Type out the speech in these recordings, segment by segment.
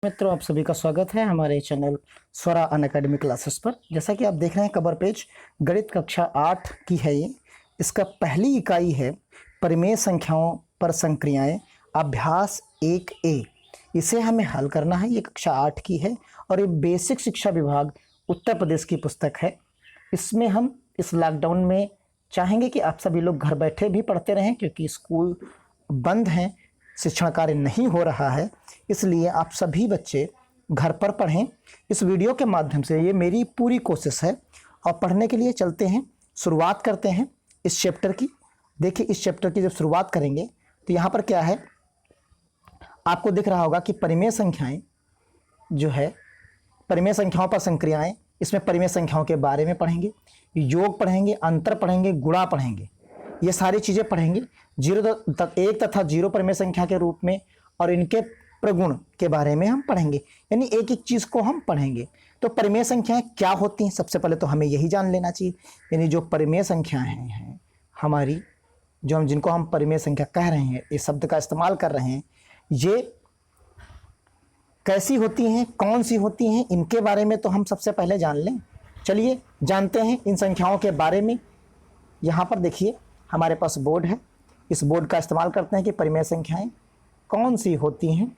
मित्रों, आप सभी का स्वागत है हमारे चैनल स्वरा अनअकैडमी क्लासेस पर। जैसा कि आप देख रहे हैं कवर पेज, गणित कक्षा 8 की है ये। इसका पहली इकाई है परिमेय संख्याओं पर संक्रियाएं, अभ्यास 1A। इसे हमें हल करना है। ये कक्षा 8 की है और ये बेसिक शिक्षा विभाग उत्तर प्रदेश की पुस्तक है। इसमें हम इस लॉकडाउन में चाहेंगे कि आप सभी लोग घर बैठे भी पढ़ते रहें, क्योंकि स्कूल बंद हैं, शिक्षण कार्य नहीं हो रहा है। इसलिए आप सभी बच्चे घर पर पढ़ें। इस वीडियो के माध्यम से ये मेरी पूरी कोशिश है। और पढ़ने के लिए चलते हैं, शुरुआत करते हैं इस चैप्टर की। देखिए, इस चैप्टर की जब शुरुआत करेंगे तो यहाँ पर क्या है, आपको दिख रहा होगा कि परिमेय संख्याएं जो है, परिमेय संख्याओं पर संक्रियाएं। इसमें परिमेय संख्याओं के बारे में पढ़ेंगे, योग पढ़ेंगे, अंतर पढ़ेंगे, गुणा पढ़ेंगे, ये सारी चीज़ें पढ़ेंगे। 1 तथा 0 परिमेय संख्या के रूप में और इनके प्रगुण के बारे में हम पढ़ेंगे, यानी एक एक चीज़ को हम पढ़ेंगे। तो परिमेय संख्याएं क्या होती हैं, सबसे पहले तो हमें यही जान लेना चाहिए। यानी जो परिमेय संख्याएं हैं हमारी, जिनको हम परिमेय संख्या कह रहे हैं, इस शब्द का इस्तेमाल कर रहे हैं, ये कैसी होती हैं, कौन सी होती हैं, इनके बारे में तो हम सबसे पहले जान लें। चलिए जानते हैं इन संख्याओं के बारे में। यहाँ पर देखिए हमारे पास बोर्ड है, इस बोर्ड का इस्तेमाल करते हैं कि परिमेय संख्याएं कौन सी होती हैं।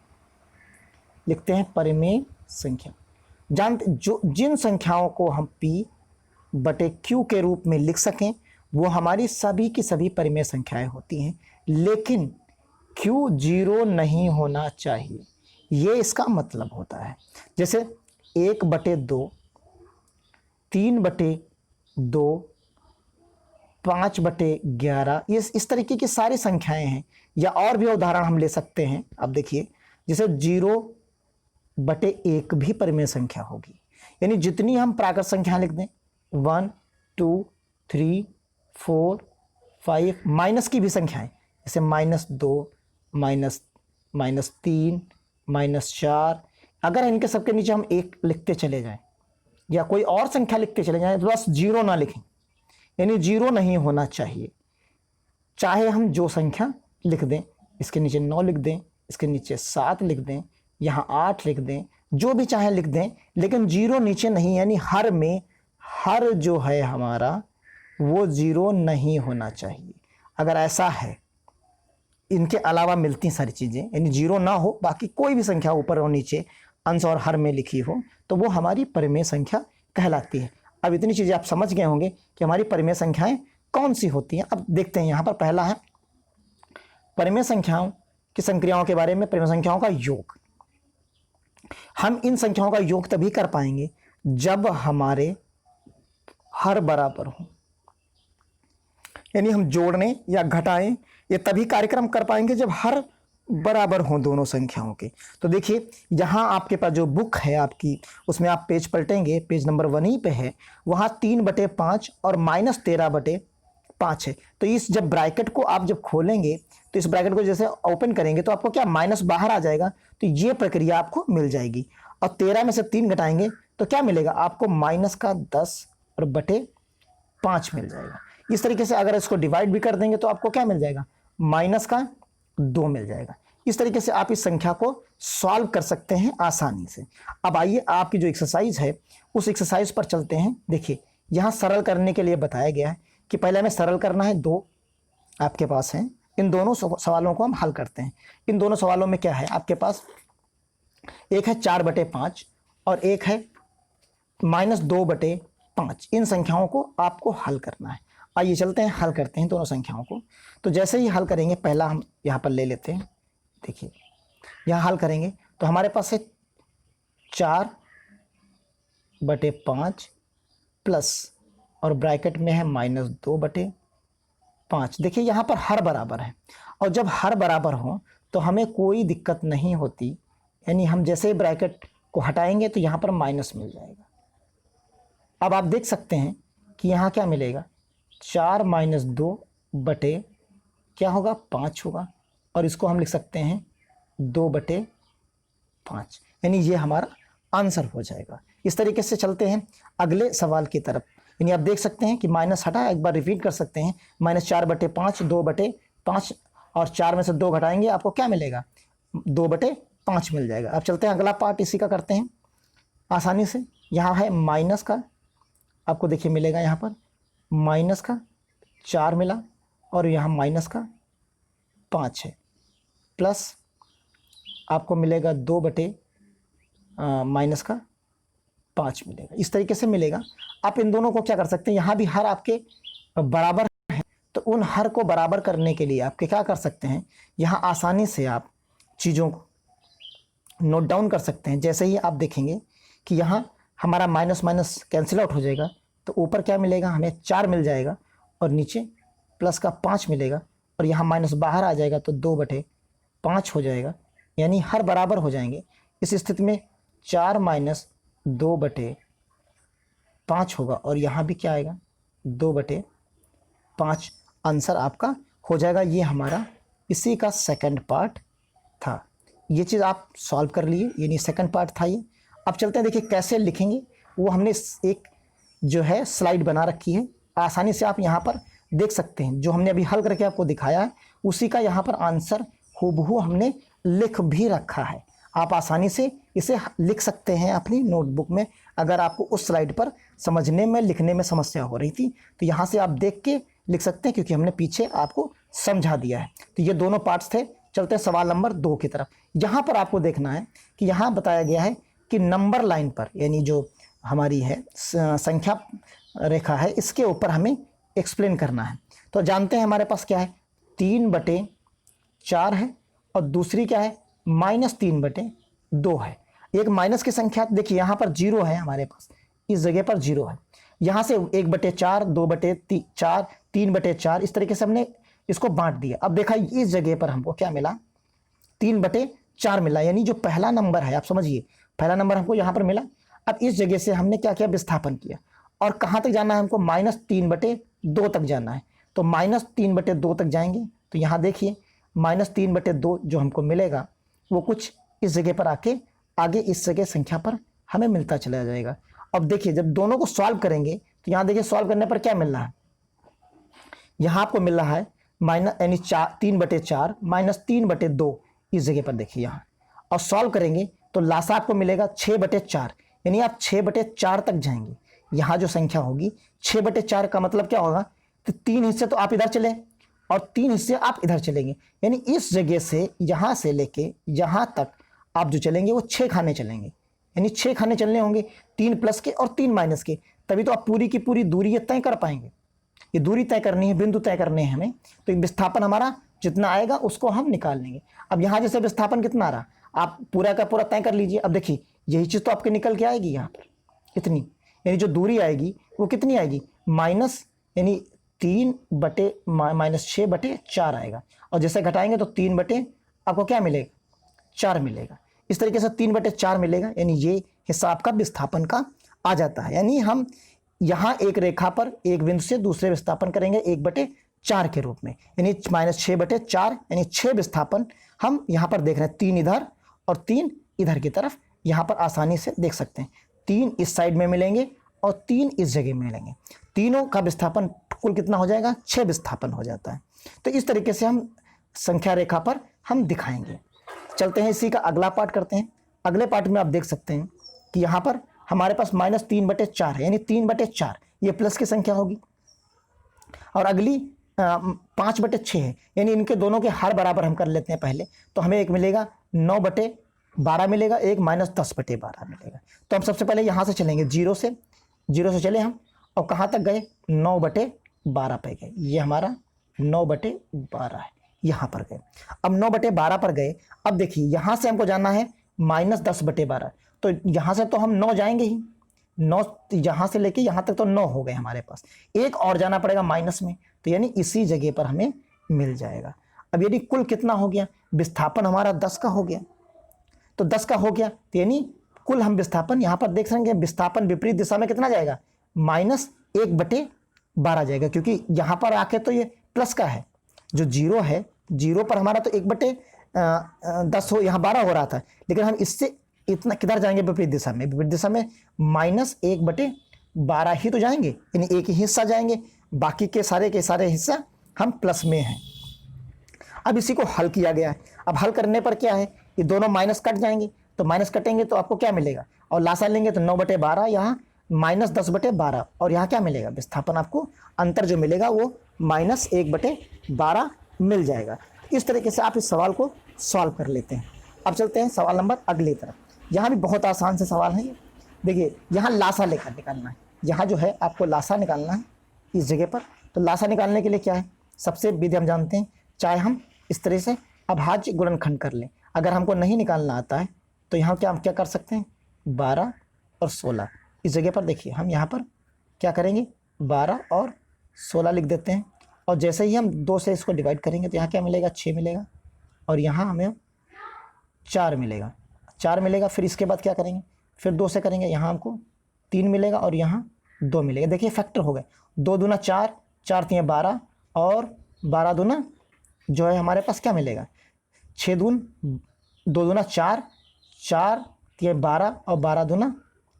लिखते हैं परिमेय संख्या। जिन संख्याओं को हम P/Q के रूप में लिख सकें वो हमारी सभी की सभी परिमेय संख्याएं होती हैं, लेकिन Q 0 नहीं होना चाहिए, ये इसका मतलब होता है। जैसे 1/2, 3/2, 5/11, ये इस तरीके की सारी संख्याएं हैं। या और भी उदाहरण हम ले सकते हैं। अब देखिए, जैसे 0/1 भी परिमेय संख्या होगी। यानी जितनी हम प्राकृत संख्याएं लिख दें, 1, 2, 3, 4, 5, माइनस की भी संख्याएं, जैसे -2, -3, -4, अगर इनके सबके नीचे हम 1 लिखते चले जाएं या कोई और संख्या लिखते चले जाएं तो बस 0 ना लिखें, यानी 0 नहीं होना चाहिए। चाहे हम जो संख्या लिख दें, इसके नीचे 9 लिख दें, इसके नीचे 7 लिख दें, यहाँ 8 लिख दें, जो भी चाहे लिख दें, लेकिन 0 नीचे नहीं। यानी हर में हर जो है हमारा वो 0 नहीं होना चाहिए। अगर ऐसा है, इनके अलावा मिलती सारी चीज़ें, यानी 0 ना हो, बाकी कोई भी संख्या ऊपर और नीचे अंश और हर में लिखी हो, तो वो हमारी परिमेय संख्या कहलाती है। अब इतनी चीज़ें आप समझ गए होंगे कि हमारी परिमेय संख्याएं कौन सी होती हैं। अब देखते हैं, यहाँ पर पहला है परिमेय संख्याओं की संक्रियाओं के बारे में, परिमेय संख्याओं का योग। हम इन संख्याओं का योग तभी कर पाएंगे जब हमारे हर बराबर हो, यानी हम जोड़ने या घटाएं ये तभी कार्यक्रम कर पाएंगे जब हर बराबर हों दोनों संख्याओं के। तो देखिए, यहाँ आपके पास जो बुक है आपकी, उसमें आप पेज पलटेंगे, पेज नंबर 1 ही पे है, वहाँ 3/5 और -13/5 है। तो इस जब ब्रैकेट को आप जब खोलेंगे तो इस ब्रैकेट को जैसे ओपन करेंगे तो आपको क्या माइनस बाहर आ जाएगा, तो ये प्रक्रिया आपको मिल जाएगी। और 13 में से 3 घटाएंगे तो क्या मिलेगा आपको, -10/5 मिल जाएगा। इस तरीके से अगर इसको डिवाइड भी कर देंगे तो आपको क्या मिल जाएगा, -2 मिल जाएगा। इस तरीके से आप इस संख्या को सॉल्व कर सकते हैं आसानी से। अब आइए आपकी जो एक्सरसाइज है उस एक्सरसाइज पर चलते हैं। देखिए, यहाँ सरल करने के लिए बताया गया है कि पहले हमें सरल करना है। 2 आपके पास हैं, इन दोनों सवालों को हम हल करते हैं। इन दोनों सवालों में क्या है आपके पास, एक है 4/5 और एक है -2/5। इन संख्याओं को आपको हल करना है। आइए चलते हैं, हल करते हैं दोनों संख्याओं को। तो जैसे ही हल करेंगे, पहला हम यहाँ पर ले लेते हैं। देखिए, यहाँ हल करेंगे तो हमारे पास है 4/5 प्लस और ब्रैकेट में है -2/5। देखिए, यहाँ पर हर बराबर है, और जब हर बराबर हो तो हमें कोई दिक्कत नहीं होती। यानी हम जैसे ही ब्रैकेट को हटाएंगे तो यहाँ पर माइनस मिल जाएगा। अब आप देख सकते हैं कि यहाँ क्या मिलेगा, 4 - 2 बटे क्या होगा, 5 होगा, और इसको हम लिख सकते हैं 2/5, यानी ये हमारा आंसर हो जाएगा। इस तरीके से चलते हैं अगले सवाल की तरफ। यानी आप देख सकते हैं कि माइनस हटा, एक बार रिपीट कर सकते हैं, -4/5, 2/5, और 4 में से 2 घटाएंगे आपको क्या मिलेगा, 2/5। 5 मिल जाएगा। अब चलते हैं अगला पार्ट इसी का करते हैं आसानी से। यहाँ है माइनस का, आपको देखिए मिलेगा यहाँ पर माइनस का 4 मिला, और यहाँ माइनस का 5 है, प्लस आपको मिलेगा 2 बटे माइनस का 5 मिलेगा। इस तरीके से मिलेगा। आप इन दोनों को क्या कर सकते हैं, यहाँ भी हर आपके बराबर है, तो उन हर को बराबर करने के लिए आपके क्या कर सकते हैं, यहाँ आसानी से आप चीज़ों को नोट डाउन कर सकते हैं। जैसे ही आप देखेंगे कि यहाँ हमारा माइनस माइनस कैंसिल आउट हो जाएगा, तो ऊपर क्या मिलेगा, हमें 4 मिल जाएगा, और नीचे प्लस का 5 मिलेगा, और यहाँ माइनस बाहर आ जाएगा तो 2 बटे 5 हो जाएगा, यानी हर बराबर हो जाएंगे। इस स्थिति में 4 माइनस 2 बटे 5 होगा, और यहाँ भी क्या आएगा 2 बटे 5 आंसर आपका हो जाएगा। ये हमारा इसी का सेकंड पार्ट था। ये चीज़ आप सॉल्व कर लिए, यानी सेकंड पार्ट था ये। अब चलते हैं, देखिए कैसे लिखेंगे, वो हमने एक जो है स्लाइड बना रखी है, आसानी से आप यहाँ पर देख सकते हैं। जो हमने अभी हल करके आपको दिखाया है उसी का यहाँ पर आंसर हूबहू हमने लिख भी रखा है। आप आसानी से इसे लिख सकते हैं अपनी नोटबुक में। अगर आपको उस स्लाइड पर समझने में लिखने में समस्या हो रही थी तो यहाँ से आप देख के लिख सकते हैं, क्योंकि हमने पीछे आपको समझा दिया है। तो ये दोनों पार्ट्स थे। चलते हैं सवाल नंबर 2 की तरफ। यहाँ पर आपको देखना है कि यहाँ बताया गया है कि नंबर लाइन पर, यानी जो हमारी है संख्या रेखा है, इसके ऊपर हमें एक्सप्लेन करना है। तो जानते हैं हमारे पास क्या है, 3/4 है, और दूसरी क्या है -3/2 है। एक माइनस की संख्या देखिए यहाँ पर 0 है, हमारे पास इस जगह पर 0 है। यहाँ से 1/4, 2/4, 3/4, इस तरीके से हमने इसको बांट दिया। अब देखा इस जगह पर हमको क्या मिला, 3/4 मिला, यानी जो पहला नंबर है, आप समझिए पहला नंबर हमको यहाँ पर मिला। अब इस जगह से हमने क्या किया, विस्थापन किया, और कहाँ तक जाना है हमको, -3/2 तक जाना है। तो -3/2 तक जाएंगे, तो यहाँ देखिए -3/2 जो हमको मिलेगा वो कुछ इस जगह पर आके आगे इस जगह संख्या पर हमें मिलता चला जाएगा। अब देखिए जब दोनों को सॉल्व करेंगे तो यहाँ देखिए सॉल्व करने पर क्या मिल रहा है, यहाँ आपको मिल रहा है यानी 3/4 -3/2 इस जगह पर देखिए यहाँ, और सॉल्व करेंगे तो लासा आपको मिलेगा 6/4, यानी आप 6/4 तक जाएंगे। यहाँ जो संख्या होगी 6/4 का मतलब क्या होगा, तो 3 हिस्से तो आप इधर चले और 3 हिस्से आप इधर चलेंगे, यानी इस जगह से यहाँ से लेके यहाँ तक आप जो चलेंगे वो 6 खाने चलेंगे, यानी 6 खाने चलने होंगे, 3 प्लस के और 3 माइनस के, तभी तो आप पूरी की पूरी दूरी ये तय कर पाएंगे। ये दूरी तय करनी है, बिंदु तय करने हैं हमें, तो विस्थापन हमारा जितना आएगा उसको हम निकाल लेंगे। अब यहाँ जैसे विस्थापन कितना आ रहा, आप पूरा का पूरा तय कर लीजिए। अब देखिए यही चीज़ तो आपके निकल के आएगी यहाँ पर इतनी, यानी जो दूरी आएगी वो कितनी आएगी, माइनस यानी 6/4 आएगा, और जैसे घटाएंगे तो 3 बटे आपको क्या मिलेगा, 4 मिलेगा। इस तरीके से 3/4 मिलेगा, यानी ये हिस्सा आपका विस्थापन का आ जाता है। यानी हम यहाँ एक रेखा पर एक बिंदु से दूसरे विस्थापन करेंगे 1/4 के रूप में, यानी -6/4, यानी 6 विस्थापन हम यहाँ पर देख रहे हैं, 3 इधर और 3 इधर की तरफ। यहाँ पर आसानी से देख सकते हैं 3 इस साइड में मिलेंगे और 3 इस जगह में मिलेंगे, तीनों का विस्थापन कुल कितना हो जाएगा, 6 विस्थापन हो जाता है। तो इस तरीके से हम संख्या रेखा पर हम दिखाएंगे। चलते हैं इसी का अगला पार्ट करते हैं। अगले पार्ट में आप देख सकते हैं कि यहाँ पर हमारे पास -3/4 है, यानी 3/4 ये प्लस की संख्या होगी, और अगली 5/6 है, यानी इनके दोनों के हर बराबर हम कर लेते हैं पहले, तो हमें एक मिलेगा 9/12 मिलेगा, एक -10/12 मिलेगा। तो हम सबसे पहले यहाँ से चलेंगे, 0 से चले हम, और कहाँ तक गए, 9/12 पे गए। ये हमारा 9/12 है, यहाँ पर गए। अब 9/12 पर गए। अब देखिए यहाँ से हमको जाना है -10/12, तो यहाँ से तो हम 9 जाएंगे ही, 9 यहाँ से लेके यहाँ तक तो 9 हो गए हमारे पास, एक और जाना पड़ेगा माइनस में, तो यानी इसी जगह पर हमें मिल जाएगा। अब यदि कुल कितना हो गया, विस्थापन हमारा 10 का हो गया, तो 10 का हो गया, तो यानी कुल हम विस्थापन यहाँ पर देख सकेंगे, विस्थापन विपरीत दिशा में कितना जाएगा, -1/12 जाएगा, क्योंकि यहाँ पर आके तो ये प्लस का है, जो 0 है, 0 पर हमारा तो 1/10 हो, यहाँ 12 हो रहा था, लेकिन हम इससे इतना किधर जाएंगे, विपरीत दिशा में, विपरीत दिशा में -1/12 ही तो जाएंगे, यानी एक ही हिस्सा जाएंगे, बाकी के सारे हिस्सा हम प्लस में हैं। अब इसी को हल किया गया है। अब हल करने पर क्या है ये दोनों माइनस कट जाएंगे, तो माइनस कटेंगे तो आपको क्या मिलेगा, और लासा लेंगे तो 9/12, यहाँ -10/12, और यहाँ क्या मिलेगा, विस्थापन आपको अंतर जो मिलेगा वो -1/12 मिल जाएगा। इस तरीके से आप इस सवाल को सॉल्व कर लेते हैं। अब चलते हैं सवाल नंबर अगली तरफ। यहाँ भी बहुत आसान से सवाल है ये। देखिए यहाँ लासा लेकर निकालना है, यहाँ जो है आपको लासा निकालना है इस जगह पर। तो लासा निकालने के लिए क्या है, सबसे विधि हम जानते हैं, चाहे हम इस तरह से अभाज्य गुणनखंड कर लें। अगर हमको नहीं निकालना आता है तो यहाँ क्या कर सकते हैं, 12 और 16 इस जगह पर। देखिए हम यहाँ पर क्या करेंगे, 12 और 16 लिख देते हैं, और जैसे ही हम 2 से इसको डिवाइड करेंगे तो यहाँ क्या मिलेगा, 6 मिलेगा, और यहाँ हमें 4 मिलेगा, 4 मिलेगा। फिर इसके बाद क्या करेंगे, फिर 2 से करेंगे, यहाँ हमको 3 मिलेगा और यहाँ 2 मिलेगा। देखिए फैक्टर हो गए, 2 दूना 4, 4 3 12, और 12 दूना जो है हमारे पास क्या मिलेगा, 6 दून 2 दूना 4, 4 3 12, और 12 दूना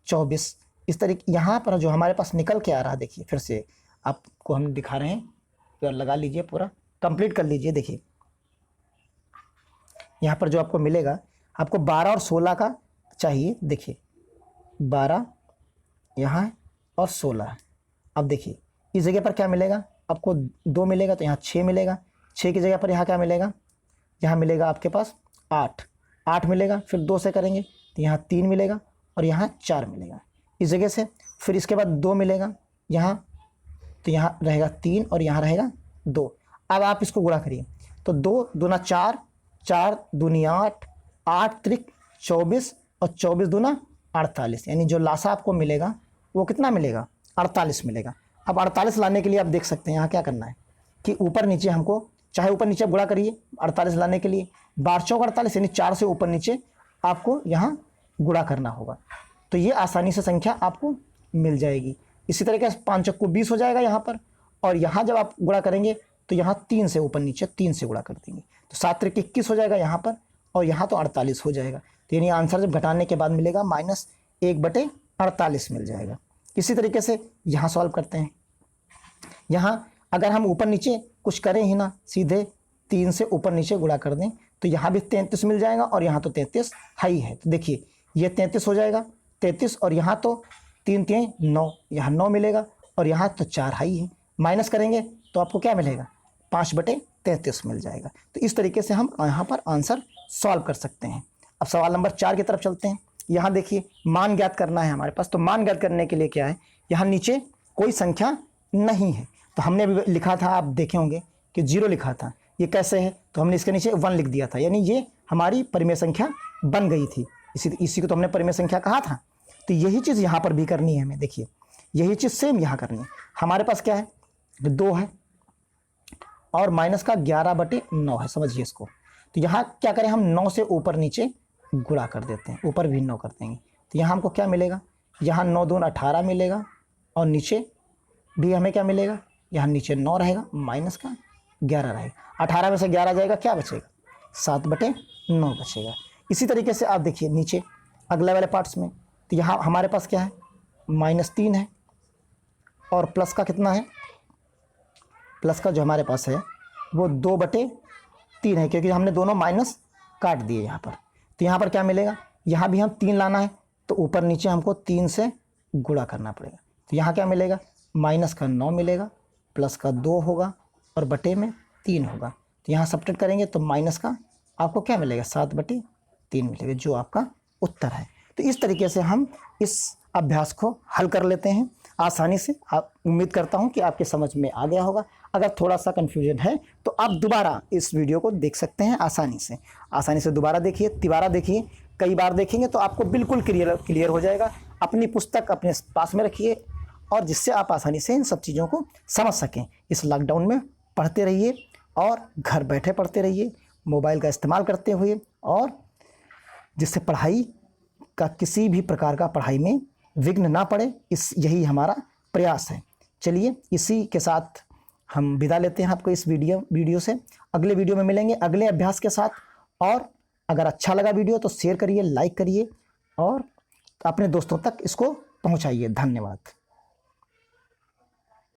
24। इस तरीके यहाँ पर जो हमारे पास निकल के आ रहा है, देखिए फिर से आपको हम दिखा रहे हैं, तो लगा लीजिए, पूरा कंप्लीट कर लीजिए। देखिए यहाँ पर जो आपको मिलेगा, आपको 12 और 16 का चाहिए। देखिए 12 यहाँ है और 16 है। अब देखिए इस जगह पर क्या मिलेगा, आपको 2 मिलेगा, तो यहाँ 6 मिलेगा, 6 की जगह पर यहाँ क्या मिलेगा, यहाँ मिलेगा आपके पास 8 मिलेगा। फिर 2 से करेंगे तो यहाँ 3 मिलेगा, और यहाँ 4 मिलेगा इस जगह से। फिर इसके बाद 2 मिलेगा यहाँ, तो यहाँ रहेगा 3 और यहाँ रहेगा 2। अब आप इसको गुणा करिए, तो 2 दूना 4, 4 दूनी 8, 8 त्रिक 24, और 24 दूना 48, यानी जो लासा आपको मिलेगा वो कितना मिलेगा, 48 मिलेगा। अब 48 लाने के लिए आप देख सकते हैं यहाँ क्या करना है कि ऊपर नीचे हमको, चाहे ऊपर नीचे गुणा करिए 48 लाने के लिए, 12 चौक 48, यानी 4 से ऊपर नीचे आपको यहाँ गुणा करना होगा, तो ये आसानी से संख्या आपको मिल जाएगी। इसी तरीके से 5 चौक 20 हो जाएगा यहाँ पर, और यहाँ जब आप गुणा करेंगे तो यहाँ 3 से ऊपर नीचे 3 से गुणा कर देंगे, तो 7 त्रिक 21 हो जाएगा यहाँ पर, और यहाँ तो 48 हो जाएगा। तो यानी आंसर जब घटाने के बाद मिलेगा -1/48 मिल जाएगा। इसी तरीके से यहाँ सॉल्व करते हैं। यहाँ अगर हम ऊपर नीचे कुछ करें ही ना, सीधे 3 से ऊपर नीचे गुणा कर दें, तो यहाँ भी 33 मिल जाएगा, और यहाँ तो 33 है ही है। तो देखिए ये 33 हो जाएगा, 33, और यहाँ तो 3 3 9, यहाँ 9 मिलेगा, और यहाँ तो 4 है ही है। माइनस करेंगे तो आपको क्या मिलेगा, 5/33 मिल जाएगा। तो इस तरीके से हम यहाँ पर आंसर सॉल्व कर सकते हैं। अब सवाल नंबर 4 की तरफ चलते हैं। यहाँ देखिए मान ज्ञात करना है हमारे पास, तो मान ज्ञात करने के लिए क्या है, यहाँ नीचे कोई संख्या नहीं है, तो हमने अभी लिखा था, आप देखे होंगे कि 0 लिखा था। ये कैसे है, तो हमने इसके नीचे 1 लिख दिया था, यानी ये हमारी परिमेय संख्या बन गई थी। इसी को तो हमने परिमेय संख्या कहा था। तो यही चीज़ यहाँ पर भी करनी है हमें। देखिए यही चीज़ सेम यहाँ करनी है। हमारे पास क्या है, 2 है, और माइनस का 11/9 है, समझिए इसको। तो यहाँ क्या करें, हम 9 से ऊपर नीचे गुणा कर देते हैं, ऊपर भी 9 कर देंगे, तो यहाँ हमको क्या मिलेगा, यहाँ 9 दून 18 मिलेगा, और नीचे भी हमें क्या मिलेगा, यहाँ नीचे 9 रहेगा, माइनस का 11 रहेगा। 18 में से 11 जाएगा, क्या बचेगा, 7/9 बचेगा। इसी तरीके से आप देखिए नीचे अगले वाले पार्ट्स में, तो यहाँ हमारे पास क्या है, -3 है, और प्लस का कितना है, प्लस का जो हमारे पास है वो 2/3 है, क्योंकि हमने दोनों माइनस काट दिए यहाँ पर। तो यहाँ पर क्या मिलेगा, यहाँ भी हम 3 लाना है, तो ऊपर नीचे हमको 3 से गुणा करना पड़ेगा। तो यहाँ क्या मिलेगा, माइनस का 9 मिलेगा, प्लस का 2 होगा, और बटे में 3 होगा। तो यहाँ सब्ट्रैक्ट करेंगे तो माइनस का आपको क्या मिलेगा, 7/3 मिलेगा, जो आपका उत्तर है। तो इस तरीके से हम इस अभ्यास को हल कर लेते हैं आसानी से। आप उम्मीद करता हूं कि आपके समझ में आ गया होगा। अगर थोड़ा सा कन्फ्यूजन है तो आप दोबारा इस वीडियो को देख सकते हैं आसानी से दोबारा देखिए, तिबारा देखिए, कई बार देखेंगे तो आपको बिल्कुल क्लियर हो जाएगा। अपनी पुस्तक अपने पास में रखिए, और जिससे आप आसानी से इन सब चीज़ों को समझ सकें। इस लॉकडाउन में पढ़ते रहिए, और घर बैठे पढ़ते रहिए, मोबाइल का इस्तेमाल करते हुए, और जिससे पढ़ाई का किसी भी प्रकार का पढ़ाई में विघ्न ना पड़े, यही हमारा प्रयास है। चलिए इसी के साथ हम विदा लेते हैं आपको इस वीडियो से। अगले वीडियो में मिलेंगे अगले अभ्यास के साथ, और अगर अच्छा लगा वीडियो तो शेयर करिए, लाइक करिए, और अपने दोस्तों तक इसको पहुंचाइए। धन्यवाद।